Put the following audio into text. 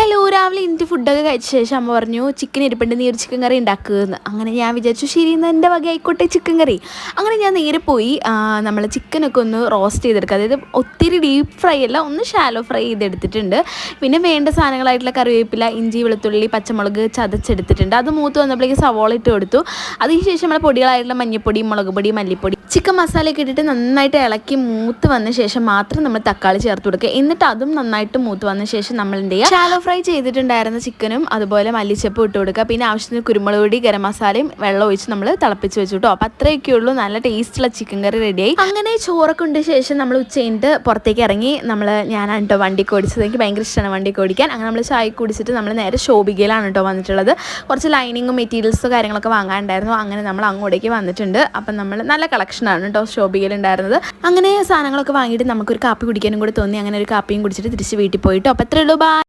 Hello, രാവിലെ എനിക്ക് ഫുഡൊക്കെ കഴിച്ച ശേഷം അമ്മ പറഞ്ഞു ചിക്കൻ ഇരിപ്പുണ്ട്, നീ ഒരു ചിക്കൻ കറി ഉണ്ടാക്കുമെന്ന്. അങ്ങനെ ഞാൻ വിചാരിച്ചു ശരി എന്ന് എൻ്റെ വക ആയിക്കോട്ടെ ചിക്കൻ കറി. അങ്ങനെ ഞാൻ നേരെ പോയി നമ്മൾ ചിക്കനൊക്കെ ഒന്ന് റോസ്റ്റ് ചെയ്തെടുക്കുക. അതായത് ഒത്തിരി ഡീപ്പ് ഫ്രൈ അല്ല, ഒന്ന് ഷാലോ ഫ്രൈ ചെയ്തെടുത്തിട്ടുണ്ട്. പിന്നെ വേണ്ട സാധനങ്ങളായിട്ടുള്ള കറിവേപ്പില, ഇഞ്ചി, വെളുത്തുള്ളി, പച്ചമുളക് ചതച്ചെടുത്തിട്ടുണ്ട്. അത് മൂത്ത് വന്നപ്പോഴേക്ക് സവോള ഇട്ട് കൊടുത്തു. അതിനുശേഷം നമ്മൾ പൊടികളായിട്ടുള്ള മഞ്ഞൾപ്പൊടി, മുളക് പൊടി, മല്ലിപ്പൊടി, ചിക്കൻ മസാലയൊക്കെ ഇട്ടിട്ട് നന്നായിട്ട് ഇളക്കി മൂത്ത് വന്ന ശേഷം മാത്രം നമ്മൾ തക്കാളി ചേർത്ത് കൊടുക്കുക. എന്നിട്ട് അതും നന്നായിട്ട് മൂത്ത് വന്ന ശേഷം നമ്മൾ എന്ത് ചെയ്യുക, ഷാലോ ഫ്രൈ ചെയ്തിട്ടുണ്ടായിരുന്ന ചിക്കനും അതുപോലെ മല്ലിച്ചപ്പ് ഇട്ട് കൊടുക്കുക. പിന്നെ ആവശ്യത്തിന് കുരുമുളക് പൊടി, ഗരം മസാലയും വെള്ളം ഒഴിച്ച് നമ്മൾ തിളപ്പിച്ച് വെച്ചു കേട്ടോ. അപ്പോൾ അത്രയൊക്കെ ഉള്ളൂ, നല്ല ടേസ്റ്റുള്ള ചിക്കൻ കറി റെഡിയായി. അങ്ങനെ ചോറൊക്കെ ഉണ്ട് ശേഷം നമ്മൾ ഉച്ച കഴിഞ്ഞിട്ട് പുറത്തേക്ക് ഇറങ്ങി. ഞാനാണ് കേട്ടോ വണ്ടിക്ക് ഓടിച്ചത്. എനിക്ക് ഭയങ്കര ഇഷ്ടമാണ് വണ്ടിക്ക് ഓടിക്കാൻ. അങ്ങനെ നമ്മൾ ചായ കുടിച്ചിട്ട് നമ്മൾ നേരെ ശോഭികയിലാണ് കേട്ടോ വന്നിട്ടുള്ളത്. കുറച്ച് ലൈനിങ്ങും മെറ്റീരിയൽസും കാര്യങ്ങളൊക്കെ വാങ്ങാനുണ്ടായിരുന്നു. അങ്ങനെ നമ്മൾ അങ്ങോട്ടേക്ക് വന്നിട്ടുണ്ട്. അപ്പം നമ്മൾ നല്ല കളക്ഷനാണ് കേട്ടോ ശോഭികയിലുണ്ടായിരുന്നത്. അങ്ങനെ സാധനങ്ങളൊക്കെ വാങ്ങിയിട്ട് നമുക്കൊരു കാപ്പി കുടിക്കാനും കൂടി തോന്നി. അങ്ങനെ ഒരു കാപ്പിയും കുടിച്ചിട്ട് തിരിച്ച് വീട്ടിൽ പോയിട്ടോ. അപ്പോൾ അത്രയേ ഉള്ളൂ, ബൈ.